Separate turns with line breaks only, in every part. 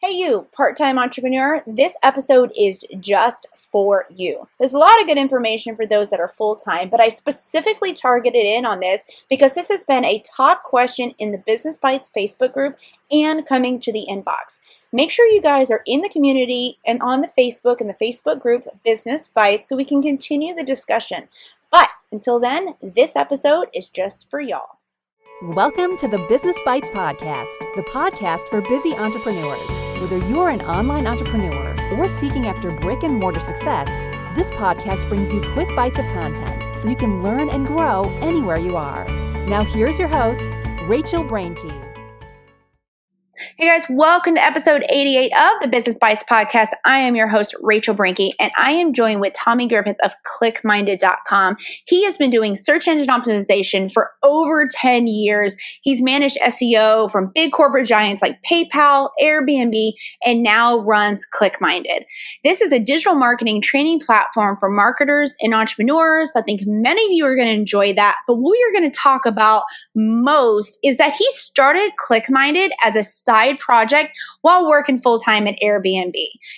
Hey you, part-time entrepreneur, this episode is just for you. There's a lot of good information for those that are full-time, but I specifically targeted in on this because this has been a top question in the Business Bites Facebook group and coming to the inbox. Make sure you guys are in the community and on the Facebook and the Facebook group Business Bites so we can continue the discussion. But until then, this episode is just for y'all.
Welcome to the Business Bites Podcast, the podcast for busy entrepreneurs. Whether you're an online entrepreneur or seeking after brick and mortar success, this podcast brings you quick bites of content so you can learn and grow anywhere you are. Now here's your host, Rachel Brainke.
Hey guys, welcome to episode 88 of the Business Bites Podcast. I am your host, Rachel Brainke, and I am joined with Tommy Griffith of ClickMinded.com. He has been doing search engine optimization for over 10 years. He's managed SEO from big corporate giants like PayPal, Airbnb, and now runs ClickMinded. This is a digital marketing training platform for marketers and entrepreneurs. I think many of you are going to enjoy that, but what we are going to talk about most is that he started ClickMinded as a side project while working full-time at Airbnb.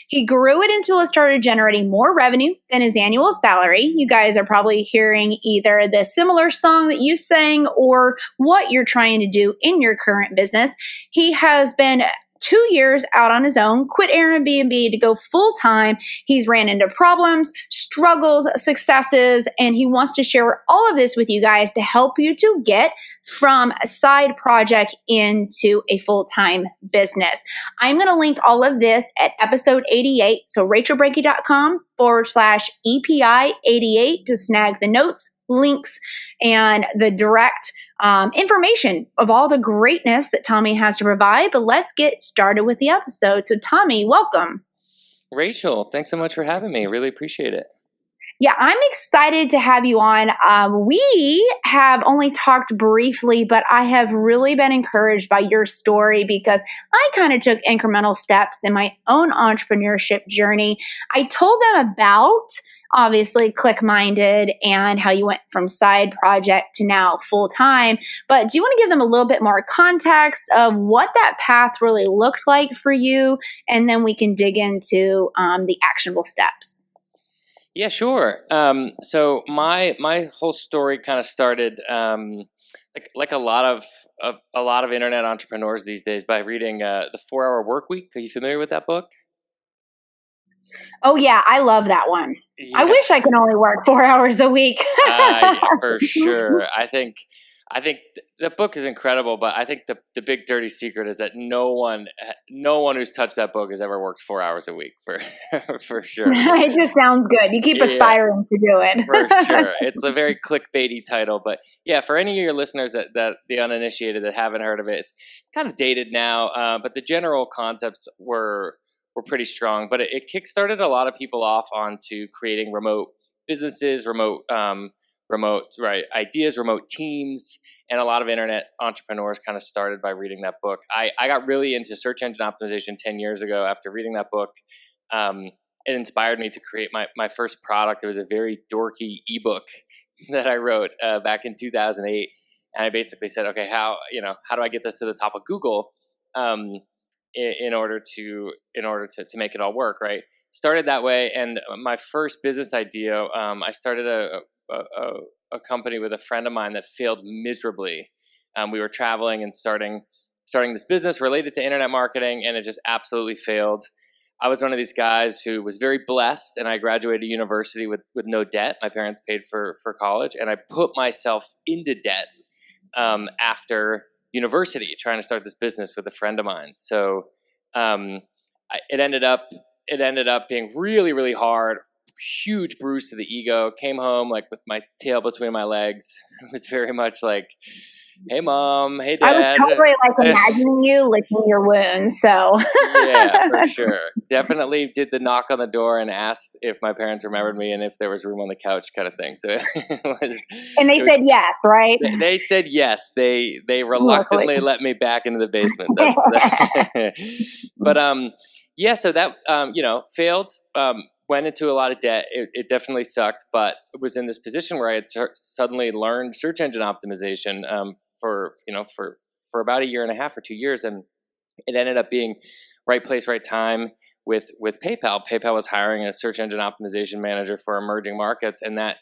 He grew it until it started generating more revenue than his annual salary. You guys are probably hearing either the similar song that you sang or what you're trying to do in your current business. He has been 2 years out on his own, quit Airbnb to go full-time. He's ran into problems, struggles, successes, and he wants to share all of this with you guys to help you to get from a side project into a full-time business. I'm going to link all of this at episode 88. So rachelbrainke.com/EPI88 to snag the notes, links, and the direct information of all the greatness that Tommy has to provide. But let's get started with the episode. So Tommy, welcome.
Rachel, thanks so much for having me. Really appreciate it.
Yeah, I'm excited to have you on. We have only talked briefly, but I have really been encouraged by your story because I kind of took incremental steps in my own entrepreneurship journey. I told them about, obviously, ClickMinded and how you went from side project to now full-time. But do you want to give them a little bit more context of what that path really looked like for you? And then we can dig into the actionable steps.
Yeah, sure. So my whole story kind of started like a lot of internet entrepreneurs these days by reading the 4-Hour Workweek. Are you familiar with that book?
Oh yeah, I love that one.
Yeah.
I wish I could only work 4 hours a week.
Yeah, for sure. I think the book is incredible, but I think the big dirty secret is that no one who's touched that book has ever worked 4 hours a week for sure.
It just sounds good. You keep aspiring to do it.
For sure. It's a very clickbaity title, but yeah, for any of your listeners that the uninitiated that haven't heard of it, it's kind of dated now, but the general concepts were pretty strong. But it kickstarted a lot of people off onto creating remote businesses, remote ideas, remote teams, and a lot of internet entrepreneurs kind of started by reading that book. I got really into search engine optimization 10 years ago after reading that book. It inspired me to create my first product. It was a very dorky ebook that I wrote back in 2008. And I basically said, okay, how do I get this to the top of Google in order to make it all work, right? Started that way. And my first business idea, I started a company with a friend of mine that failed miserably. We were traveling and starting this business related to internet marketing, and it just absolutely failed. I was one of these guys who was very blessed, and I graduated university with no debt. My parents paid for college, and I put myself into debt after university trying to start this business with a friend of mine. So it ended up being really, really hard. Huge bruise to the ego. Came home like with my tail between my legs. It was very much like, hey mom, hey dad.
I was totally like imagining you licking your wounds. So
yeah, for sure. Definitely did the knock on the door and asked if my parents remembered me and if there was room on the couch kind of thing. So it was.
And they said yes, right?
They said yes. They reluctantly let me back into the basement. But yeah, so that failed. Went into a lot of debt. It definitely sucked, but it was in this position where I had suddenly learned search engine optimization for about a year and a half or 2 years, and it ended up being right place, right time with PayPal. PayPal was hiring a search engine optimization manager for emerging markets, and that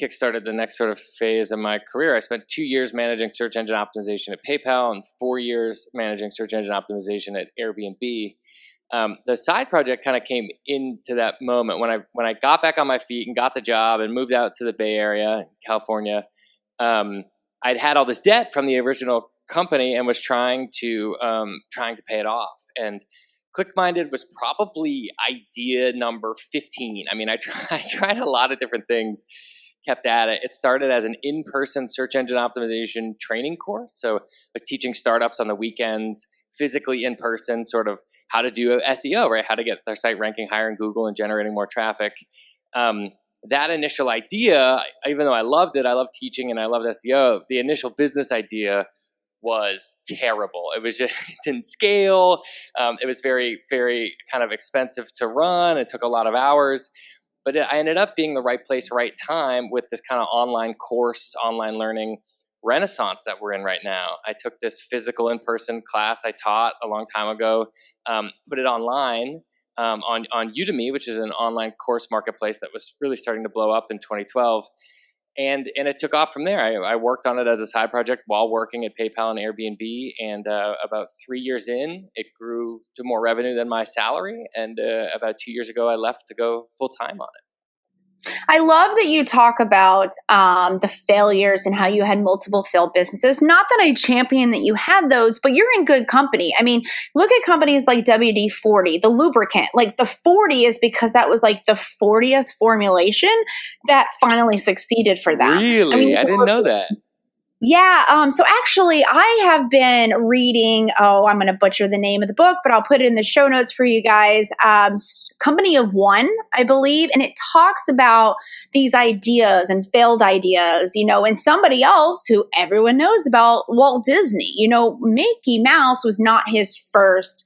kickstarted the next sort of phase of my career. I spent 2 years managing search engine optimization at PayPal and 4 years managing search engine optimization at Airbnb. The side project kind of came into that moment when I got back on my feet and got the job and moved out to the Bay Area, California. I'd had all this debt from the original company and was trying to pay it off. And ClickMinded was probably idea number 15. I mean, I tried a lot of different things, kept at it. It started as an in-person search engine optimization training course. So I was teaching startups on the weekends, physically in person, sort of how to do SEO, right? How to get their site ranking higher in Google and generating more traffic. That initial idea, even though I loved it, I loved teaching and I loved SEO, the initial business idea was terrible. It was just, it didn't scale. It was very, very kind of expensive to run. It took a lot of hours. But I ended up being the right place, right time with this kind of online course, online learning renaissance that we're in right now. I took this physical in-person class I taught a long time ago, put it online on Udemy, which is an online course marketplace that was really starting to blow up in 2012. And it took off from there. I worked on it as a side project while working at PayPal and Airbnb. And about 3 years in, it grew to more revenue than my salary. And about 2 years ago, I left to go full time on it.
I love that you talk about the failures and how you had multiple failed businesses. Not that I champion that you had those, but you're in good company. I mean, look at companies like WD-40, the lubricant. Like the 40 is because that was like the 40th formulation that finally succeeded for them.
Really? I didn't know that.
Yeah. So actually, I have been reading, I'm going to butcher the name of the book, but I'll put it in the show notes for you guys. Company of One, I believe. And it talks about these ideas and failed ideas, and somebody else who everyone knows about, Walt Disney. Mickey Mouse was not his first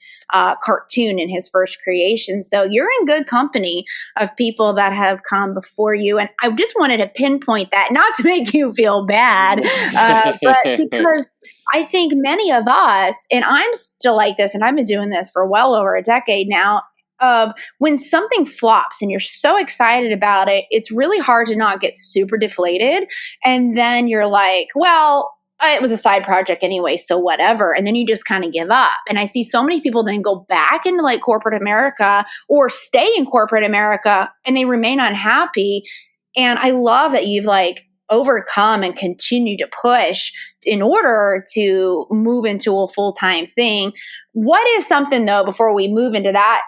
cartoon in his first creation. So you're in good company of people that have come before you. And I just wanted to pinpoint that, not to make you feel bad, but because I think many of us, and I'm still like this, and I've been doing this for well over a decade now, when something flops and you're so excited about it, it's really hard to not get super deflated. And then you're like, well, it was a side project anyway, so whatever. And then you just kind of give up. And I see so many people then go back into like corporate America or stay in corporate America and they remain unhappy. And I love that you've like overcome and continue to push in order to move into a full-time thing. What is something though, before we move into that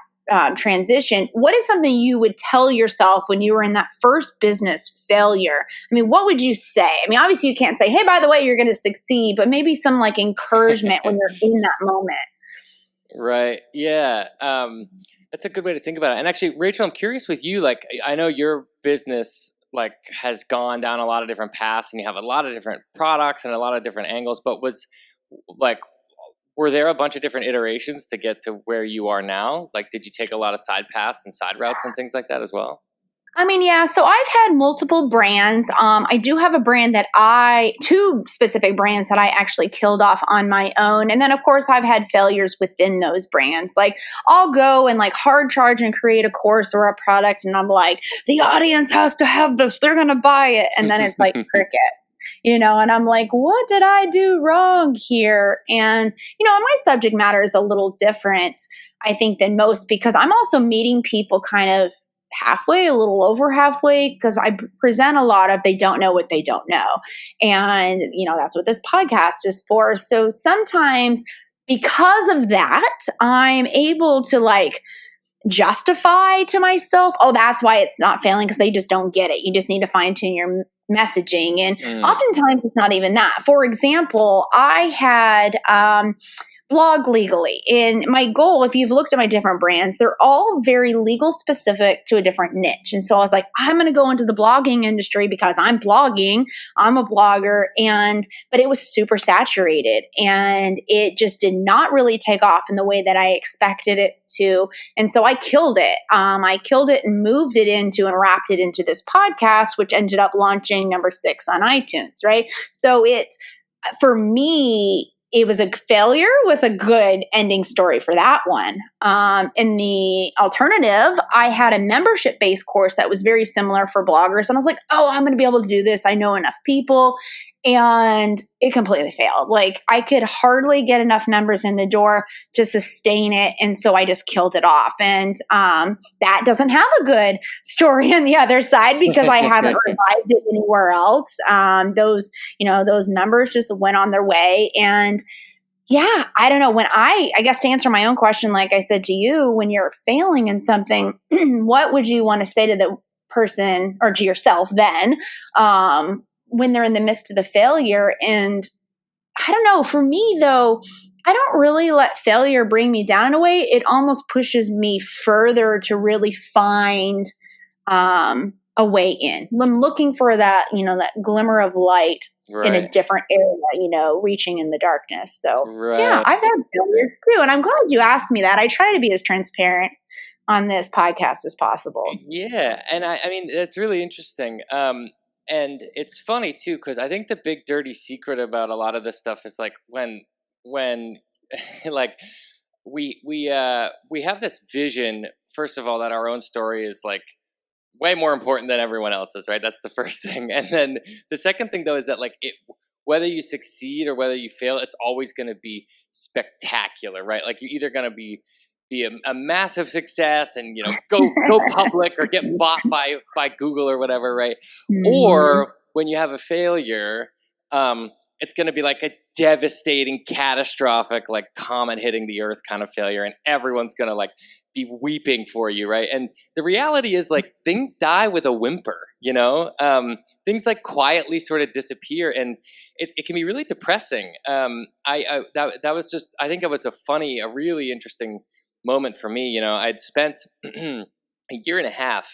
transition, what is something you would tell yourself when you were in that first business failure? I mean, what would you say? I mean, obviously you can't say, hey, by the way, you're going to succeed, but maybe some like encouragement when you're in that moment.
Right. Yeah. That's a good way to think about it. And actually, Rachel, I'm curious with you, like, I know your business like has gone down a lot of different paths and you have a lot of different products and a lot of different angles, but were there a bunch of different iterations to get to where you are now? Like, did you take a lot of side paths and side routes and things like that as well?
I mean, yeah. So I've had multiple brands. I do have a brand two specific brands that I actually killed off on my own. And then of course I've had failures within those brands. Like I'll go and like hard charge and create a course or a product. And I'm like, the audience has to have this. They're going to buy it. And then it's like crickets. And I'm like, what did I do wrong here? And, my subject matter is a little different, I think, than most because I'm also meeting people kind of halfway, a little over halfway, because I present a lot of they don't know what they don't know. And, that's what this podcast is for. So sometimes because of that, I'm able to like justify to myself, oh, that's why it's not failing because they just don't get it. You just need to fine tune your messaging. And oftentimes it's not even that. For example, I had blog legally. And my goal, if you've looked at my different brands, they're all very legal specific to a different niche. And so I was like, I'm going to go into the blogging industry because I'm blogging. I'm a blogger. But it was super saturated and it just did not really take off in the way that I expected it to. And so I killed it. I killed it and moved it into and wrapped it into this podcast, which ended up launching number 6 on iTunes, right? So for me, it was a failure with a good ending story for that one. In the alternative, I had a membership-based course that was very similar for bloggers. And I was like, oh, I'm going to be able to do this. I know enough people. And it completely failed. Like, I could hardly get enough members in the door to sustain it. And so I just killed it off. And that doesn't have a good story on the other side because I haven't revived it anywhere else. Those members just went on their way. And yeah, I don't know. When I guess to answer my own question, like I said to you, when you're failing in something, what would you want to say to the person or to yourself then, when they're in the midst of the failure? And I don't know, for me though, I don't really let failure bring me down in a way. It almost pushes me further to really find a way in. I'm looking for that, that glimmer of light in a different area, reaching in the darkness. So yeah, I've had failures too. And I'm glad you asked me that. I try to be as transparent on this podcast as possible.
Yeah. And I mean, that's really interesting. And it's funny too, because I think the big dirty secret about a lot of this stuff is like when like we have this vision, first of all, that our own story is like way more important than everyone else's, right? That's the first thing. And then the second thing though is that like whether you succeed or whether you fail, it's always going to be spectacular, right? Like you're either going to be a massive success and go public or get bought by Google or whatever, right? Mm-hmm. Or when you have a failure, it's going to be like a devastating, catastrophic, like comet hitting the earth kind of failure, and everyone's going to like be weeping for you, right? And the reality is like things die with a whimper, things like quietly sort of disappear, and it can be really depressing. That was just, I think it was a really interesting moment for me. I'd spent a year and a half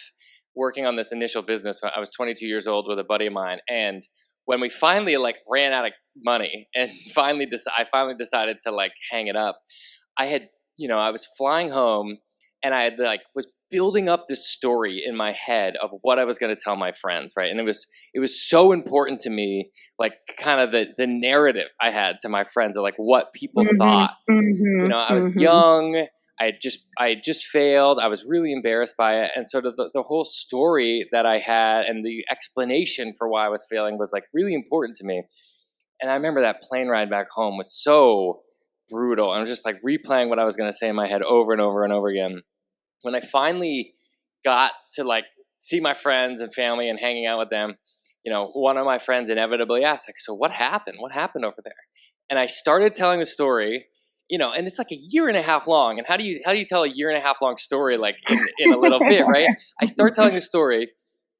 working on this initial business when I was 22 years old with a buddy of mine, and when we finally like ran out of money and I finally decided to like hang it up, I was flying home and I had was building up this story in my head of what I was going to tell my friends, right? And it was so important to me, like kind of the narrative I had to my friends of like what people thought. Mm-hmm. I was young. I had just failed. I was really embarrassed by it. And sort of the whole story that I had and the explanation for why I was failing was like really important to me. And I remember that plane ride back home was so brutal. I was just like replaying what I was going to say in my head over and over and over again. When I finally got to like see my friends and family and hanging out with them, one of my friends inevitably asked, like, so what happened? What happened over there? And I started telling the story, and it's like a year and a half long. And how do you tell a year and a half long story like in a little bit, right? I start telling the story,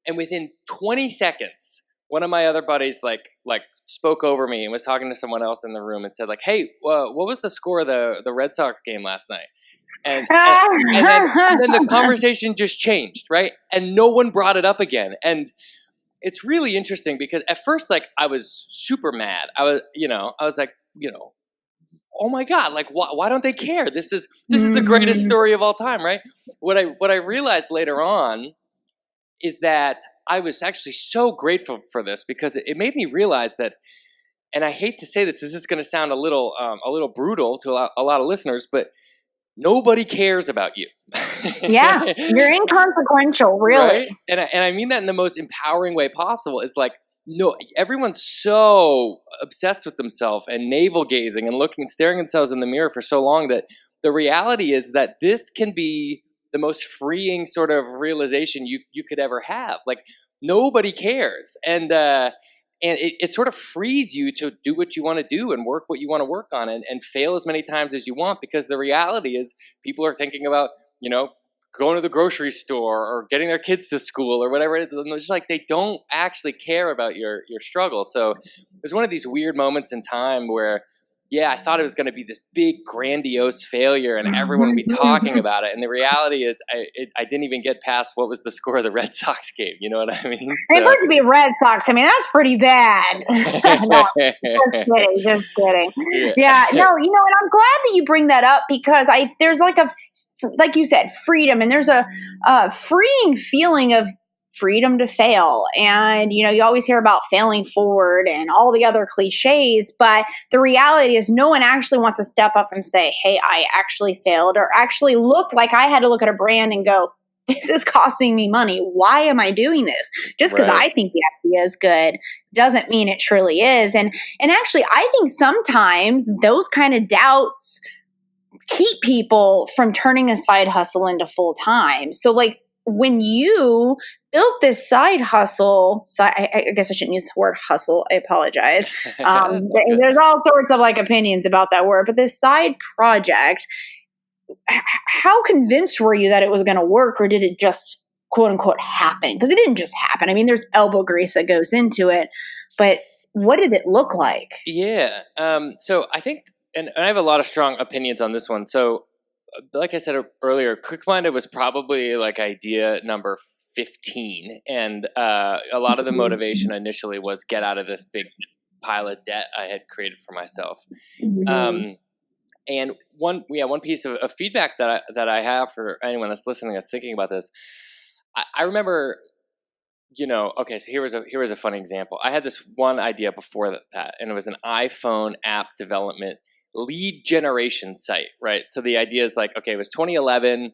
and within 20 seconds, one of my other buddies like spoke over me and was talking to someone else in the room and said like, hey, what was the score of the Red Sox game last night? And then the conversation just changed, right? And no one brought it up again. And it's really interesting because at first, like, I was super mad. I was like, oh my God, like, why don't they care? This is the greatest story of all time, right? What I realized later on is that I was actually so grateful for this because it made me realize that, and I hate to say this is going to sound a little brutal to a lot of listeners, but nobody cares about you.
Yeah, you're inconsequential, really.
Right? And I mean that in the most empowering way possible. It's like, no, everyone's so obsessed with themselves and navel gazing and staring themselves in the mirror for so long that the reality is that this can be the most freeing sort of realization you could ever have. Like, nobody cares. And it sort of frees you to do what you want to do and work what you want to work on and fail as many times as you want, because the reality is people are thinking about, going to the grocery store or getting their kids to school or whatever it is. And it's like they don't actually care about your struggle. So there's one of these weird moments in time where, yeah, I thought it was going to be this big, grandiose failure and everyone would be talking about it. And the reality is I didn't even get past what was the score of the Red Sox game. You know what I mean?
It looked to be Red Sox. I mean, that's pretty bad. No, just kidding. Yeah, no, and I'm glad that you bring that up because there's like you said, freedom. And there's a freeing feeling of freedom to fail. And, you always hear about failing forward and all the other cliches, but the reality is no one actually wants to step up and say, hey, I actually failed, or actually look like I had to look at a brand and go, this is costing me money. Why am I doing this? Just because I think the idea is good doesn't mean it truly is. And actually, I think sometimes those kind of doubts keep people from turning a side hustle into full time. So like when you built this side hustle, so I guess I shouldn't use the word hustle. I apologize. There's all sorts of like opinions about that word, but this side project, how convinced were you that it was going to work, or did it just quote unquote happen? Because it didn't just happen. I mean, there's elbow grease that goes into it, but what did it look like?
Yeah. So I think, and I have a lot of strong opinions on this one. So like I said earlier, Quick-Minded was probably like idea number 15. And a lot of the motivation initially was get out of this big pile of debt I had created for myself. And one piece of feedback that I have for anyone that's listening, that's thinking about this, I remember, okay, so here was a funny example. I had this one idea before that, and it was an iPhone app development lead generation site, right? So the idea is like, okay, it was 2011.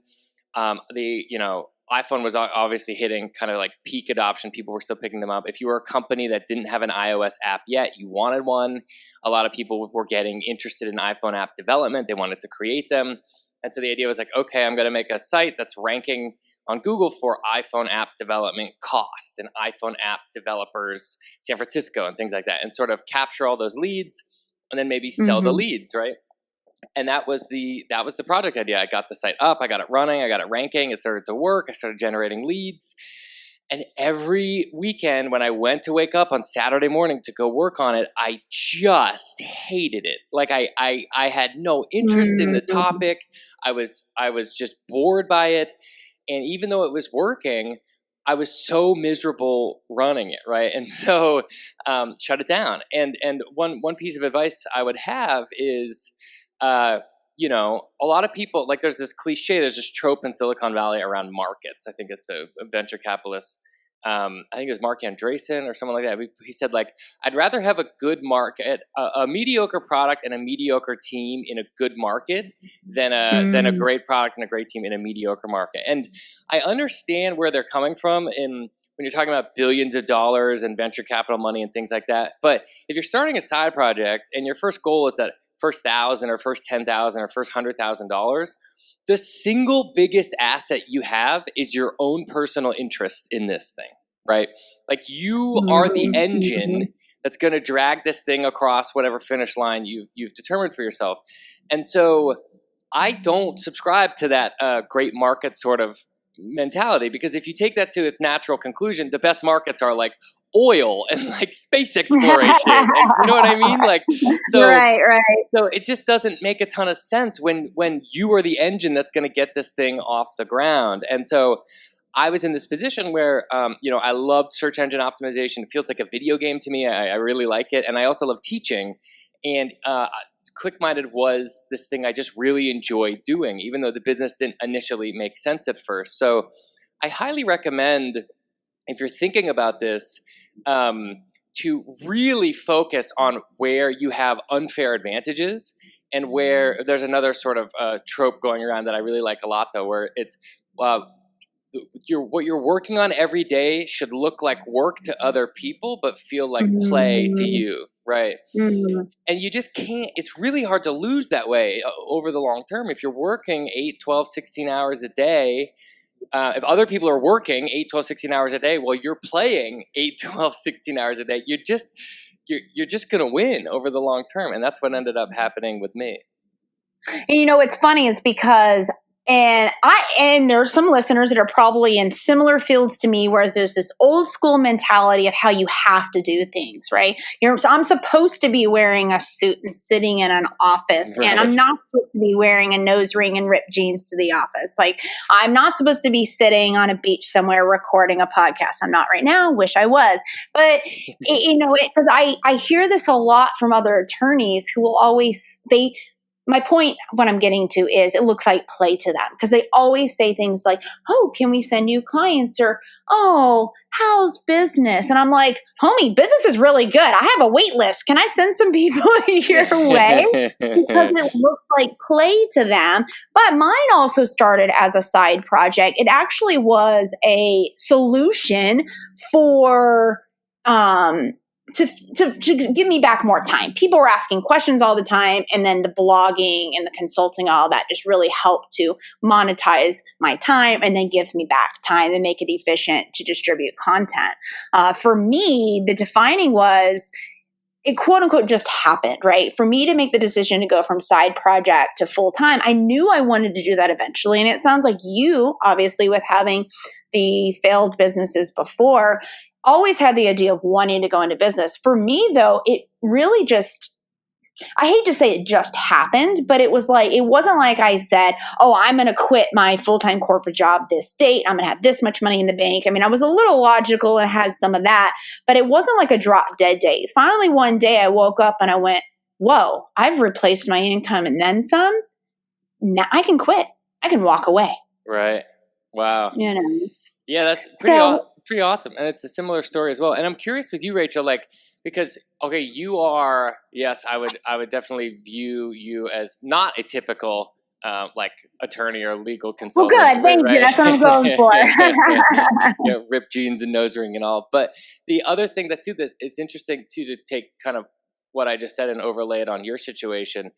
iPhone was obviously hitting kind of like peak adoption. People were still picking them up. If you were a company that didn't have an iOS app yet, you wanted one. A lot of people were getting interested in iPhone app development. They wanted to create them. And so the idea was like, okay, I'm going to make a site that's ranking on Google for iPhone app development cost and iPhone app developers, San Francisco and things like that, and sort of capture all those leads and then maybe sell the leads, right? And that was the project idea. I got the site up, I got it running, I got it ranking, it started to work, I started generating leads. And every weekend when I went to wake up on Saturday morning to go work on it, I just hated it. Like I had no interest in the topic. I was just bored by it. And even though it was working, I was so miserable running it, right? And so shut it down. And one piece of advice I would have is, a lot of people, like there's this cliche, there's this trope in Silicon Valley around markets. I think it's a venture capitalist. I think it was Mark Andreessen or someone like that. He said, like, I'd rather have a good market, a mediocre product and a mediocre team in a good market than a great product and a great team in a mediocre market. And I understand where they're coming from when you're talking about billions of dollars and venture capital money and things like that. But if you're starting a side project and your first goal is that first 1,000 or first 10,000 or first $100,000, the single biggest asset you have is your own personal interest in this thing, right? Like you are the engine that's going to drag this thing across whatever finish line you've determined for yourself. And so I don't subscribe to that great market sort of mentality, because if you take that to its natural conclusion, the best markets are like oil and like space exploration. And you know what I mean? Like, so,
right.
So it just doesn't make a ton of sense when you are the engine that's going to get this thing off the ground. And so I was in this position where, I loved search engine optimization. It feels like a video game to me. I really like it. And I also love teaching. And Quick-Minded was this thing I just really enjoyed doing, even though the business didn't initially make sense at first. So I highly recommend, if you're thinking about this, to really focus on where you have unfair advantages, and where there's another sort of trope going around that I really like a lot, though, where it's what you're working on every day should look like work to other people, but feel like play to you, right? And you just can't, it's really hard to lose that way over the long term. If you're working 8, 12, 16 hours a day, if other people are working 8, 12, 16 hours a day, while you're playing 8, 12, 16 hours a day, you're just going to win over the long term. And that's what ended up happening with me.
And what's funny is because, and there's some listeners that are probably in similar fields to me, where there's this old school mentality of how you have to do things, right? So I'm supposed to be wearing a suit and sitting in an office, right. And I'm not supposed to be wearing a nose ring and ripped jeans to the office. Like, I'm not supposed to be sitting on a beach somewhere recording a podcast. I'm not right now. Wish I was. But, because I hear this a lot from other attorneys who will always, my point, what I'm getting to is it looks like play to them because they always say things like, oh, can we send you clients? Or, oh, how's business? And I'm like, homie, business is really good. I have a wait list. Can I send some people your way? Because it looks like play to them. But mine also started as a side project. It actually was a solution for, to give me back more time. People were asking questions all the time, and then the blogging and the consulting, all that just really helped to monetize my time and then give me back time and make it efficient to distribute content. For me, the defining was it quote unquote just happened, right? For me to make the decision to go from side project to full time, I knew I wanted to do that eventually. And it sounds like you, obviously, with having the failed businesses before, always had the idea of wanting to go into business. For me, though, it really just, I hate to say it just happened, but it wasn't like I said, oh, I'm going to quit my full-time corporate job this date. I'm going to have this much money in the bank. I mean, I was a little logical and had some of that, but it wasn't like a drop dead date. Finally, one day I woke up and I went, whoa, I've replaced my income and then some. Now I can quit. I can walk away.
Right. Wow.
You know?
Yeah, that's pretty awesome. And it's a similar story as well. And I'm curious with you, Rachel, like, because, okay, you are, yes, I would definitely view you as not a typical, like, attorney or legal consultant.
Well, good. Thank you. That's what I'm going for.
Ripped jeans and nose ring and all. But the other thing that it's interesting too, to take kind of what I just said and overlay it on your situation.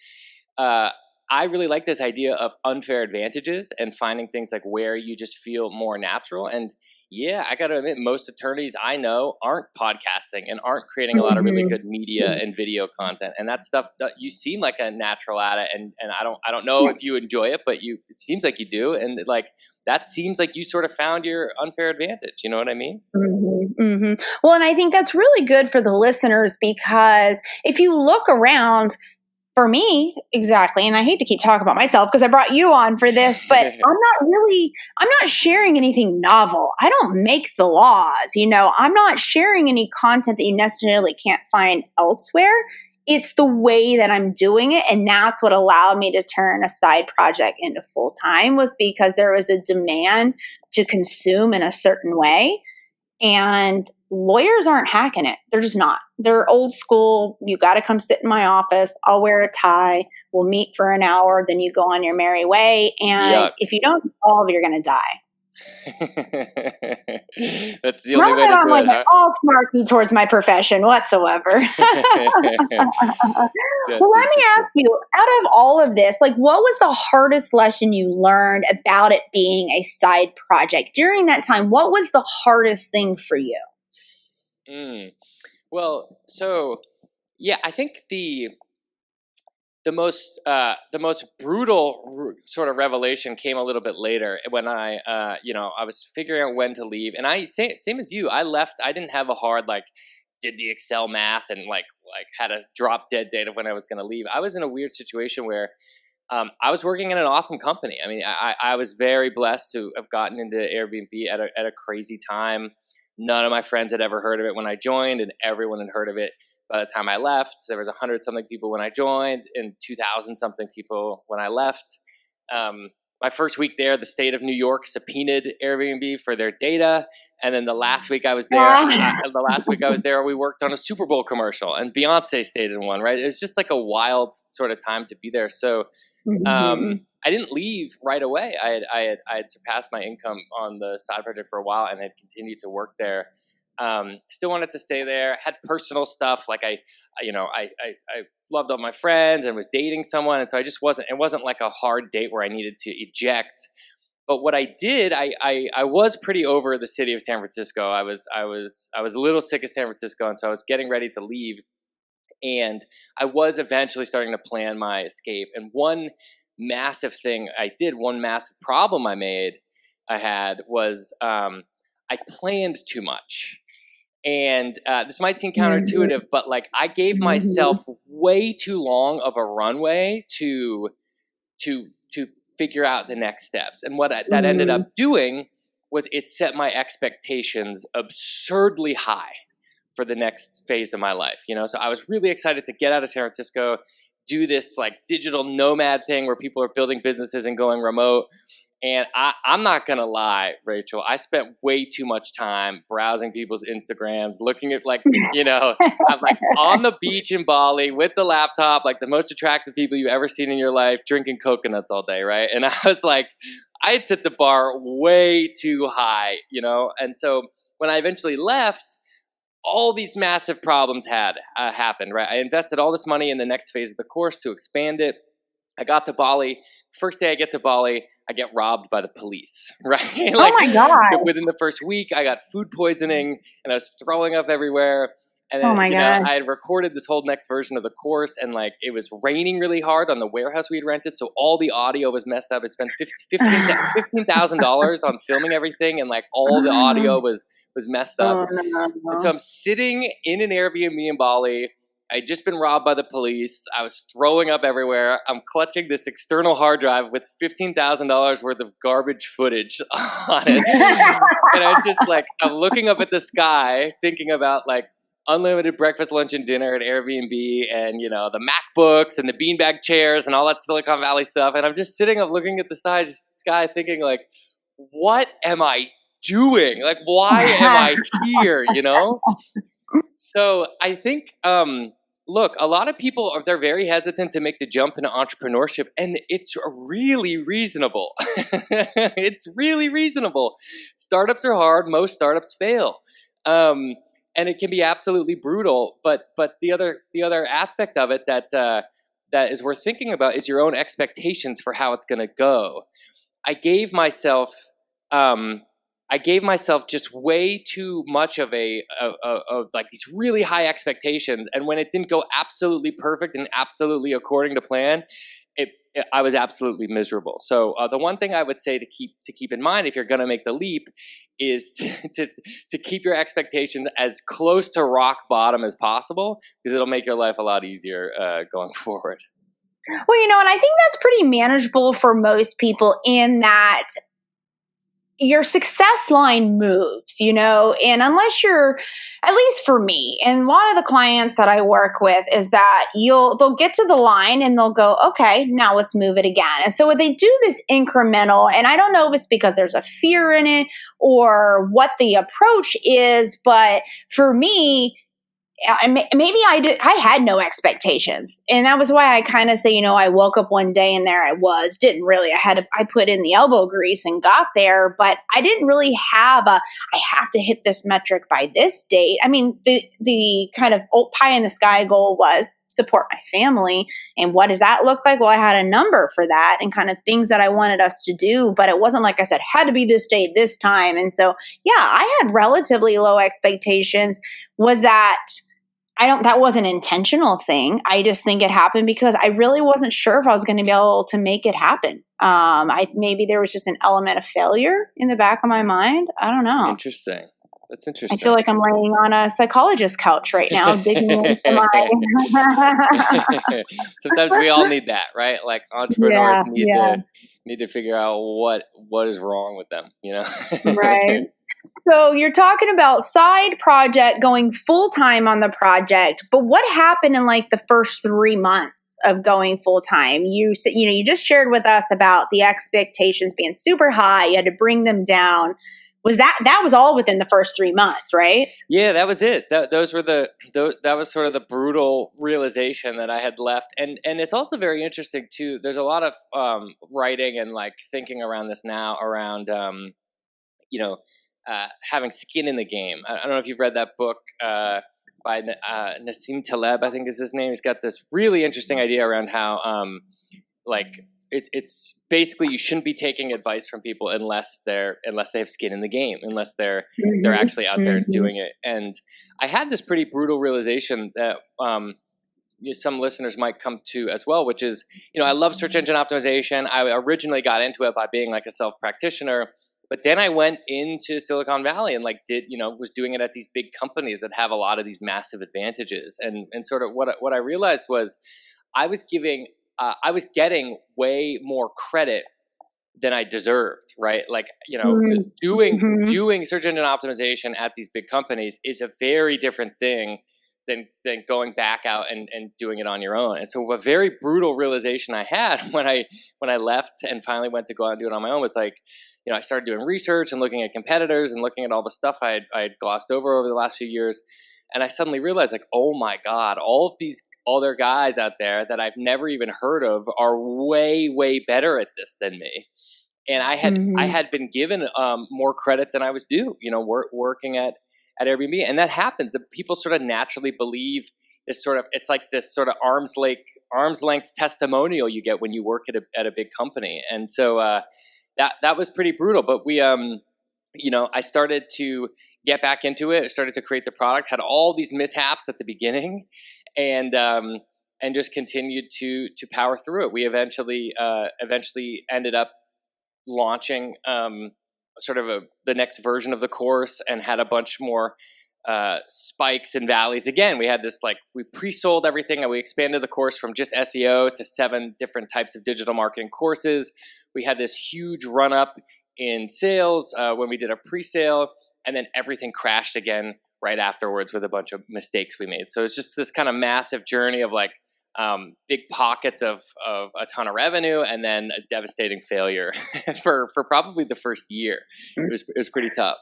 I really like this idea of unfair advantages and finding things like where you just feel more natural. And yeah, I got to admit, most attorneys I know aren't podcasting and aren't creating a lot of really good media and video content. And that stuff, you seem like a natural at it. And I don't know if you enjoy it, but it seems like you do. And like, that seems like you sort of found your unfair advantage. You know what I mean?
Mm-hmm, mm-hmm. Well, and I think that's really good for the listeners because if you look around, for me, exactly, and I hate to keep talking about myself because I brought you on for this, but I'm not sharing anything novel. I don't make the laws, I'm not sharing any content that you necessarily can't find elsewhere. It's the way that I'm doing it, and that's what allowed me to turn a side project into full time was because there was a demand to consume in a certain way, and lawyers aren't hacking it. They're just not. They're old school. You got to come sit in my office. I'll wear a tie. We'll meet for an hour. Then you go on your merry way. And if you don't solve, you're going to die.
That's the only way to do it.
I'm like all smarky towards my profession whatsoever. Well, let me ask you, out of all of this, like what was the hardest lesson you learned about it being a side project? During that time, what was the hardest thing for you?
Well, so yeah, I think the most brutal sort of revelation came a little bit later when I was figuring out when to leave, and same as you, I left. I didn't have a hard did the Excel math and like had a drop dead date of when I was going to leave. I was in a weird situation where I was working in an awesome company. I mean, I was very blessed to have gotten into Airbnb at a crazy time. None of my friends had ever heard of it when I joined, and everyone had heard of it by the time I left. There was 100-something people when I joined and 2,000-something people when I left. My first week there, the state of New York subpoenaed Airbnb for their data. And then the last week I was there, we worked on a Super Bowl commercial, and Beyonce stayed in one, right? It was just like a wild sort of time to be there. So I didn't leave right away. I had surpassed my income on the side project for a while and had continued to work there. Still wanted to stay there. Had personal stuff like I loved all my friends and was dating someone, and so it wasn't like a hard date where I needed to eject. But what I did, I was pretty over the city of San Francisco. I was a little sick of San Francisco, and so I was getting ready to leave. And I was eventually starting to plan my escape. And one massive problem I had was I planned too much. And this might seem counterintuitive, but like I gave myself way too long of a runway to figure out the next steps. And what that ended up doing was it set my expectations absurdly high for the next phase of my life. So I was really excited to get out of San Francisco, do this like digital nomad thing where people are building businesses and going remote. And I'm not going to lie, Rachel, I spent way too much time browsing people's Instagrams, looking at like, I'm like on the beach in Bali with the laptop, like the most attractive people you've ever seen in your life, drinking coconuts all day, right? And I was like, I had set the bar way too high, And so when I eventually left, all these massive problems had happened, right? I invested all this money in the next phase of the course to expand it. I got to Bali. First day I get to Bali, I get robbed by the police, right?
Oh my God.
Within the first week, I got food poisoning and I was throwing up everywhere. And then,
Oh my God.
I had recorded this whole next version of the course and like it was raining really hard on the warehouse we had rented. So all the audio was messed up. I spent $15,000 on filming everything and like all the audio was messed up.
Oh, no.
And so I'm sitting in an Airbnb in Bali. I'd just been robbed by the police. I was throwing up everywhere. I'm clutching this external hard drive with $15,000 worth of garbage footage on it. And I'm looking up at the sky, thinking about like unlimited breakfast, lunch, and dinner at Airbnb and, the MacBooks and the beanbag chairs and all that Silicon Valley stuff. And I'm just sitting up looking at the sky thinking like, what am I doing? Like, why am I here, So I think, look, a lot of people they're very hesitant to make the jump into entrepreneurship, and it's really reasonable. It's really reasonable. Startups are hard. Most startups fail. And it can be absolutely brutal. But the other aspect of it that is worth thinking about is your own expectations for how it's going to go. I gave myself just way too much of like these really high expectations, and when it didn't go absolutely perfect and absolutely according to plan, I was absolutely miserable. So the one thing I would say to keep in mind if you're going to make the leap is to keep your expectations as close to rock bottom as possible, because it'll make your life a lot easier going forward.
Well, and I think that's pretty manageable for most people in that your success line moves, and unless you're, at least for me, and a lot of the clients that I work with is that they'll get to the line and they'll go, okay, now let's move it again. And so when they do this incremental, and I don't know if it's because there's a fear in it or what the approach is, but for me, maybe I had no expectations. And that was why I kind of say, I woke up one day and there I was, didn't really, I put in the elbow grease and got there, but I didn't really have I have to hit this metric by this date. I mean, the kind of pie in the sky goal was support my family. And what does that look like? Well, I had a number for that and kind of things that I wanted us to do, but it wasn't like I said, had to be this date, this time. And so, yeah, I had relatively low expectations. Was that wasn't an intentional thing. I just think it happened because I really wasn't sure if I was going to be able to make it happen. Maybe there was just an element of failure in the back of my mind. I don't know.
Interesting. That's interesting.
I feel like I'm laying on a psychologist's couch right now, digging into my.
Sometimes we all need that, right? Like entrepreneurs need to figure out what is wrong with them,
Right. So you're talking about side project going full time on the project, but what happened in like the first 3 months of going full time? You said, you just shared with us about the expectations being super high. You had to bring them down. Was that was all within the first 3 months, right?
Yeah, that was it. That was sort of the brutal realization that I had left. And it's also very interesting too. There's a lot of writing and like thinking around this now around having skin in the game. I don't know if you've read that book by Nassim Taleb, I think is his name. He's got this really interesting idea around how it's basically you shouldn't be taking advice from people unless they have skin in the game, unless they're actually out there doing it. And I had this pretty brutal realization that some listeners might come to as well, which is, I love search engine optimization. I originally got into it by being like a self-practitioner. But then I went into Silicon Valley and was doing it at these big companies that have a lot of these massive advantages. And sort of what I realized was I was getting way more credit than I deserved, right? Like, doing search engine optimization at these big companies is a very different thing than going back out and doing it on your own. And so a very brutal realization I had when I left and finally went to go out and do it on my own was like, I started doing research and looking at competitors and looking at all the stuff I had glossed over the last few years. And I suddenly realized, like, oh my God, all of these other guys out there that I've never even heard of are way, way better at this than me. And I had been given more credit than I was due, working at Airbnb. And that happens. That people sort of naturally believe this sort of, it's like this sort of arm's length testimonial you get when you work at a big company. And so that was pretty brutal. But we, I started to get back into it. I started to create the product, had all these mishaps at the beginning, and just continued to power through it. We eventually ended up launching the next version of the course and had a bunch more spikes and valleys. Again, we had this, we pre-sold everything and we expanded the course from just SEO to 7 different types of digital marketing courses. We had this huge run up in sales when we did a pre-sale, and then everything crashed again right afterwards with a bunch of mistakes we made. So it's just this kind of massive journey of big pockets of a ton of revenue and then a devastating failure for probably the first year. It was pretty tough.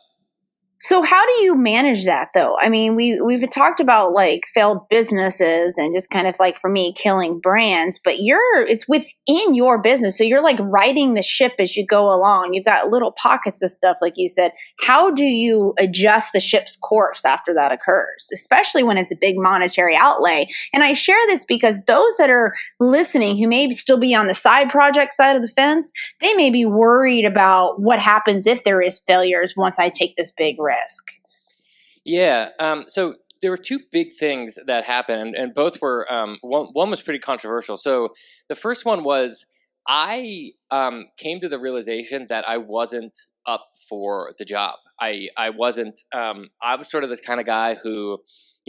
So how do you manage that though? I mean, we've talked about failed businesses and just kind of for me, killing brands, but it's within your business. So you're riding the ship as you go along. You've got little pockets of stuff, like you said. How do you adjust the ship's course after that occurs, especially when it's a big monetary outlay? And I share this because those that are listening who may still be on the side project side of the fence, they may be worried about what happens if there is failures once I take this big risk.
Yeah. So there were 2 big things that happened, and both were one was pretty controversial. So the first one was I came to the realization that I wasn't up for the job. I wasn't. I was sort of the kind of guy who,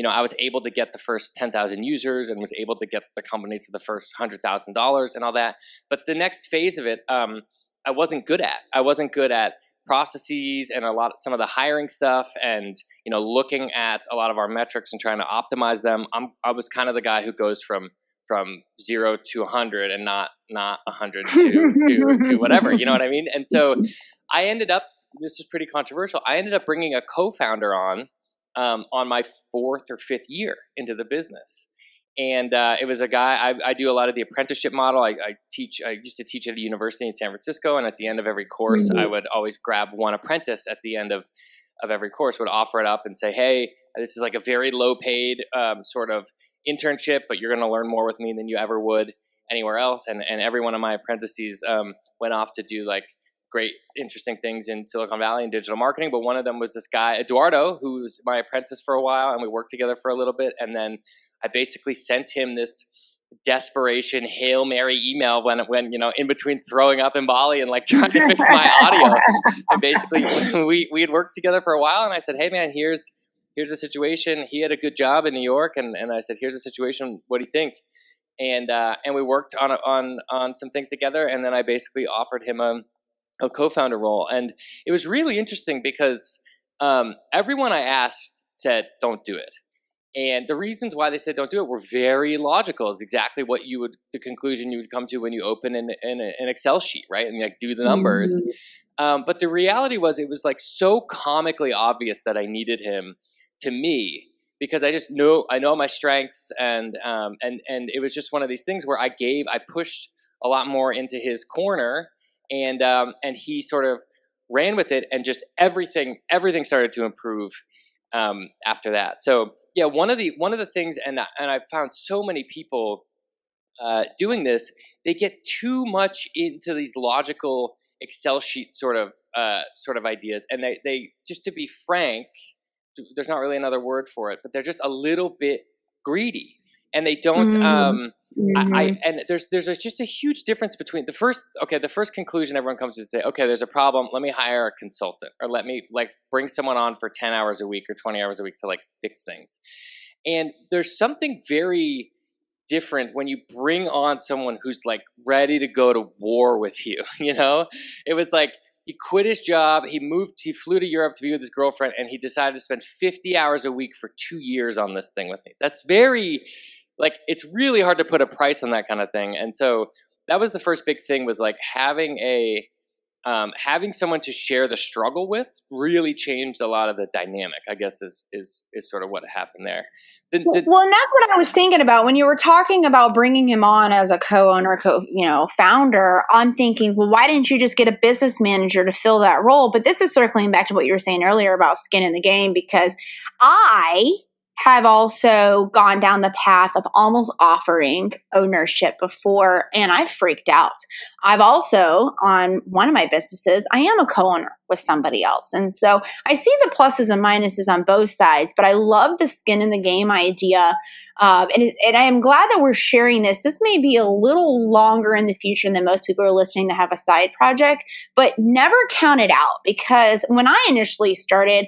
I was able to get the first 10,000 users and was able to get the company to the first $100,000 and all that. But the next phase of it, I wasn't good at. I wasn't good at processes and some of the hiring stuff, and looking at a lot of our metrics and trying to optimize them. I was kind of the guy who goes from 0 to 100 and not 100 to whatever, you know what I mean? And so I ended up, this is pretty controversial, I ended up bringing a co-founder on my 4th or 5th year into the business. And it was a guy, I do a lot of the apprenticeship model. I used to teach at a university in San Francisco. And at the end of every course, I would always grab one apprentice at the end of every course, would offer it up and say, hey, this is a very low paid sort of internship, but you're going to learn more with me than you ever would anywhere else. And every one of my apprentices went off to do great, interesting things in Silicon Valley in digital marketing. But one of them was this guy, Eduardo, who was my apprentice for a while, and we worked together for a little bit. And then I basically sent him this desperation Hail Mary email when in between throwing up in Bali and trying to fix my audio. And basically we had worked together for a while, and I said, hey man, here's the situation. He had a good job in New York, and I said, here's the situation. What do you think? And we worked on some things together, and then I basically offered him a co-founder role. And it was really interesting because everyone I asked said, don't do it. And the reasons why they said don't do it were very logical. It's exactly what the conclusion you would come to when you open an Excel sheet, right? And do the numbers. But the reality was, it was so comically obvious that I needed him to me, because I know my strengths, and it was just one of these things where I pushed a lot more into his corner, and he sort of ran with it, and just everything started to improve after that. So yeah, one of the things, and I've found so many people doing this, they get too much into these logical Excel sheet sort of ideas, and they just, to be frank, there's not really another word for it, but they're just a little bit greedy, and they don't. And there's just a huge difference between the first conclusion everyone comes to say, okay, there's a problem, let me hire a consultant, or let me bring someone on for 10 hours a week or 20 hours a week to fix things. And there's something very different when you bring on someone who's ready to go to war with you. It was he quit his job. He flew to Europe to be with his girlfriend, and he decided to spend 50 hours a week for 2 years on this thing with me. That's very, like, it's really hard to put a price on that kind of thing. And so that was the first big thing, was like having someone to share the struggle with really changed a lot of the dynamic, I guess is sort of what happened there.
Well, and that's what I was thinking about when you were talking about bringing him on as a co-owner, founder. I'm thinking, well, why didn't you just get a business manager to fill that role? But this is circling back to what you were saying earlier about skin in the game, because I have also gone down the path of almost offering ownership before, and I freaked out. I've also, on one of my businesses, I am a co-owner with somebody else. And so I see the pluses and minuses on both sides, but I love the skin in the game idea. And I am glad that we're sharing this. This may be a little longer in the future than most people are listening that have a side project, but never count it out, because when I initially started,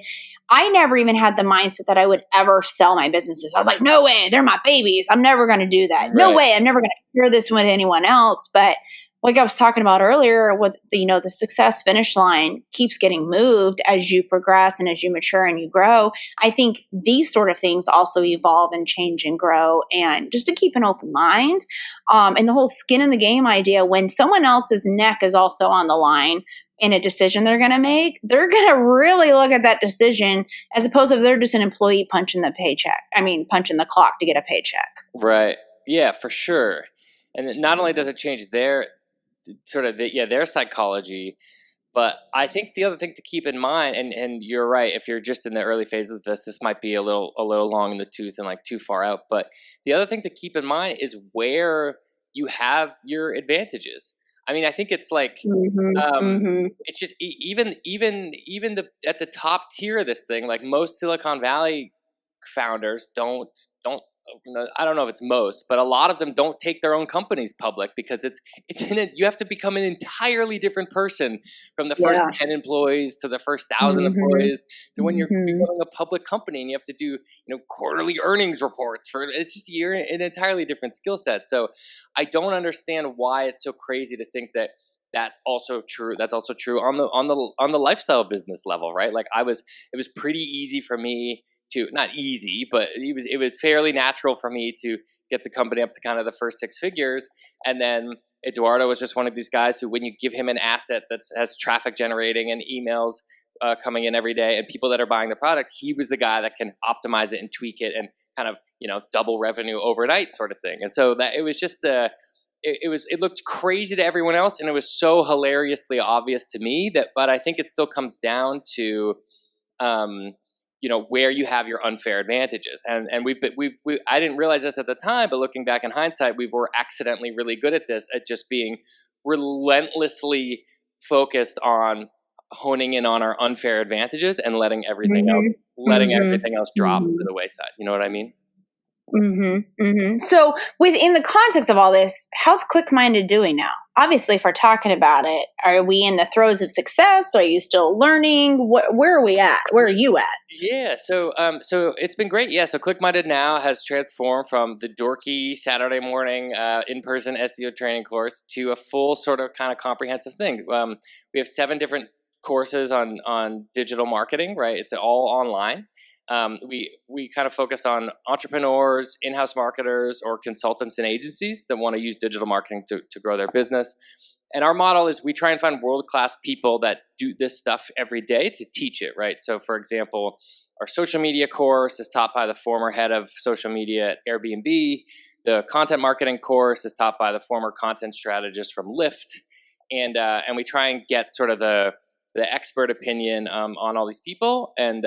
I never even had the mindset that I would ever sell my businesses. I was like, no way, they're my babies. I'm never going to do that. No way, I'm never going to share this with anyone else. But like I was talking about earlier, with the success finish line keeps getting moved as you progress and as you mature and you grow. I think these sort of things also evolve and change and grow, and just to keep an open mind. And the whole skin in the game idea, when someone else's neck is also on the line in a decision they're going to make, they're going to really look at that decision, as opposed to if they're just an employee punching the clock to get a paycheck.
Right. Yeah, for sure. And not only does it change their psychology, but I think the other thing to keep in mind, and you're right, if you're just in the early phases of this might be a little long in the tooth and like too far out. But the other thing to keep in mind is where you have your advantages. I mean, I think it's like, it's just even at the top tier of this thing, like most Silicon Valley founders don't, I don't know if it's most, but a lot of them don't take their own companies public, because you have to become an entirely different person from the first 10 employees to the first 1,000 employees to when you're becoming a public company, and you have to do, quarterly earnings reports you're an entirely different skill set. So I don't understand why it's so crazy to think that that's also true on the lifestyle business level, right? Like it was pretty easy for me to, not easy, but it was fairly natural for me to get the company up to kind of the first 6 figures. And then Eduardo was just one of these guys who, when you give him an asset that has traffic generating and emails coming in every day and people that are buying the product, he was the guy that can optimize it and tweak it and kind of, double revenue overnight sort of thing. And so that it was just it looked crazy to everyone else, and it was so hilariously obvious to me but I think it still comes down to, where you have your unfair advantages. And I didn't realize this at the time, but looking back in hindsight, we were accidentally really good at this, at just being relentlessly focused on honing in on our unfair advantages and letting everything else drop to the wayside. You know what I mean?
So within the context of all this, how's ClickMinded doing now? Obviously, if we're talking about it, are we in the throes of success? Are you still learning? Where are we at? Where are you at?
Yeah, so it's been great. Yeah, so ClickMinded now has transformed from the dorky Saturday morning in-person SEO training course to a full sort of kind of comprehensive thing. We have 7 different courses on digital marketing, right? It's all online. We kind of focus on entrepreneurs, in-house marketers, or consultants and agencies that want to use digital marketing to grow their business. And our model is we try and find world-class people that do this stuff every day to teach it, right? So, for example, our social media course is taught by the former head of social media at Airbnb. The content marketing course is taught by the former content strategist from Lyft. And we try and get sort of the expert opinion on all these people and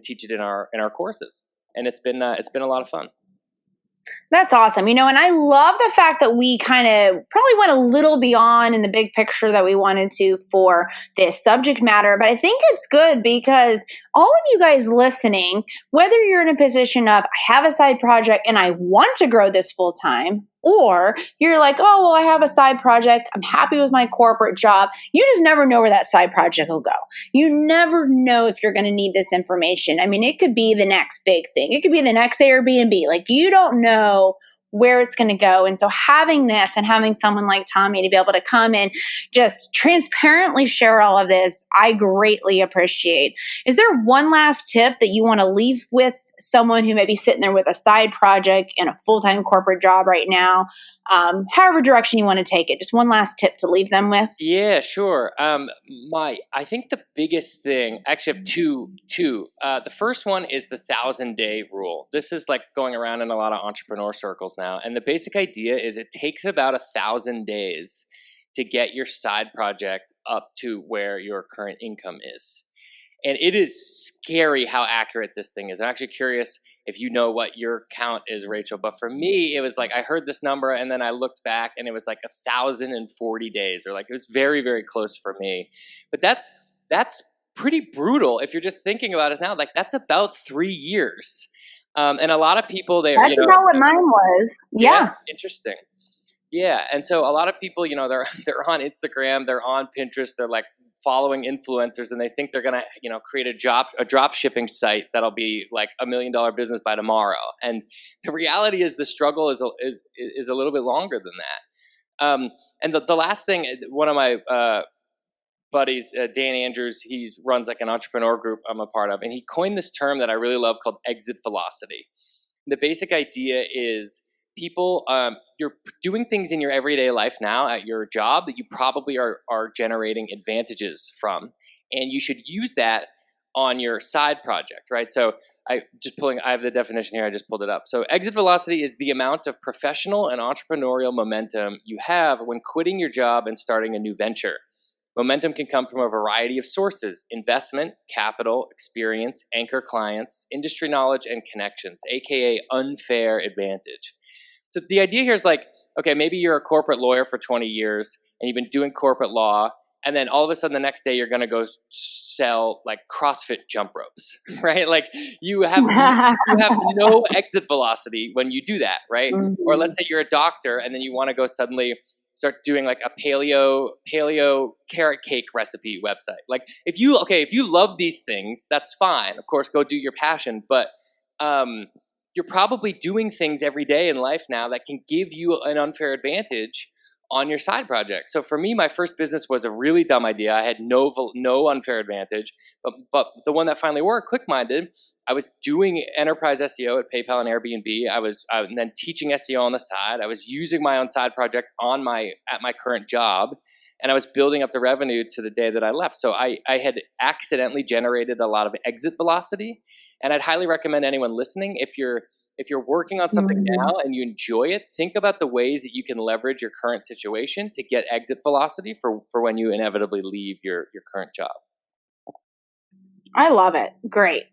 teach it in our courses. And it's been a lot of fun.
That's awesome. And I love the fact that we kind of probably went a little beyond in the big picture that we wanted to for this subject matter. But I think it's good because all of you guys listening, whether you're in a position of, I have a side project and I want to grow this full time, or you're like, oh, well, I have a side project, I'm happy with my corporate job. You just never know where that side project will go. You never know if you're going to need this information. I mean, it could be the next big thing. It could be the next Airbnb. Like, you don't know where it's going to go. And so having this and having someone like Tommy to be able to come and just transparently share all of this, I greatly appreciate. Is there one last tip that you want to leave with someone who may be sitting there with a side project and a full-time corporate job right now? However direction you want to take it, just one last tip to leave them with.
Yeah, sure. I think the biggest thing, actually I have two. The first one is the 1,000-day rule. This is like going around in a lot of entrepreneur circles now. And the basic idea is it takes about 1,000 days to get your side project up to where your current income is. And it is scary how accurate this thing is. I'm actually curious if you know what your count is, Rachel. But for me, it was like I heard this number and then I looked back and it was like 1,040 days, or like it was very, very close for me. But that's pretty brutal if you're just thinking about it now. Like that's about 3 years. And a lot of people,
that's about what mine was. Yeah.
Interesting. Yeah. And so a lot of people, they're on Instagram, they're on Pinterest, they're like following influencers, and they think they're going to, create a drop shipping site that'll be like $1 million business by tomorrow. And the reality is the struggle is a little bit longer than that. And the last thing, one of my buddies, Dan Andrews, he runs like an entrepreneur group I'm a part of, and he coined this term that I really love called exit velocity. The basic idea is people, you're doing things in your everyday life now at your job that you probably are generating advantages from, and you should use that on your side project, right? So I have the definition here, I just pulled it up. So exit velocity is the amount of professional and entrepreneurial momentum you have when quitting your job and starting a new venture. Momentum can come from a variety of sources: investment, capital, experience, anchor clients, industry knowledge, and connections, aka unfair advantage. So the idea here is like, okay, maybe you're a corporate lawyer for 20 years and you've been doing corporate law, and then all of a sudden the next day you're going to go sell like CrossFit jump ropes, right? Like you have no exit velocity when you do that, right? Mm-hmm. Or let's say you're a doctor and then you want to go suddenly start doing like a paleo carrot cake recipe website. Like if you love these things, that's fine. Of course, go do your passion, but you're probably doing things every day in life now that can give you an unfair advantage on your side project. So for me, my first business was a really dumb idea. I had no unfair advantage, but the one that finally worked, ClickMinded, I was doing enterprise SEO at PayPal and Airbnb. I was then teaching SEO on the side. I was using my own side project at my current job, and I was building up the revenue to the day that I left. So I had accidentally generated a lot of exit velocity. And I'd highly recommend anyone listening, if you're working on something now and you enjoy it, think about the ways that you can leverage your current situation to get exit velocity for when you inevitably leave your current job.
I love it. Great.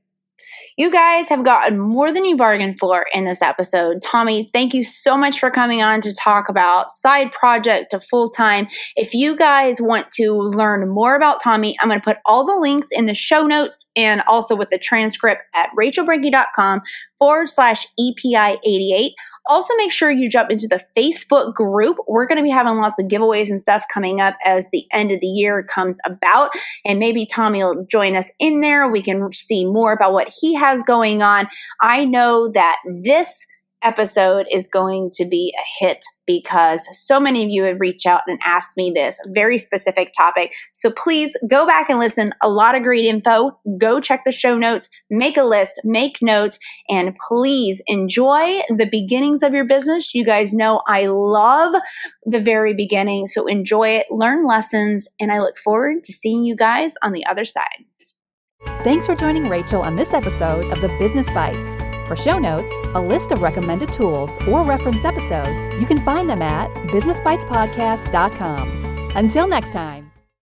You guys have gotten more than you bargained for in this episode. Tommy, thank you so much for coming on to talk about side project to full-time. If you guys want to learn more about Tommy, I'm going to put all the links in the show notes and also with the transcript at rachelbrinke.com/EPI88. Also, make sure you jump into the Facebook group. We're going to be having lots of giveaways and stuff coming up as the end of the year comes about. And maybe Tommy will join us in there. We can see more about what he has going on. I know that this episode is going to be a hit because so many of you have reached out and asked me this very specific topic. So please go back and listen. A lot of great info. Go check the show notes, make a list, make notes, and please enjoy the beginnings of your business. You guys know I love the very beginning, so enjoy it, learn lessons, and I look forward to seeing you guys on the other side.
Thanks for joining Rachel on this episode of the Business Bites. For show notes, a list of recommended tools, or referenced episodes, you can find them at businessbitespodcast.com. Until next time.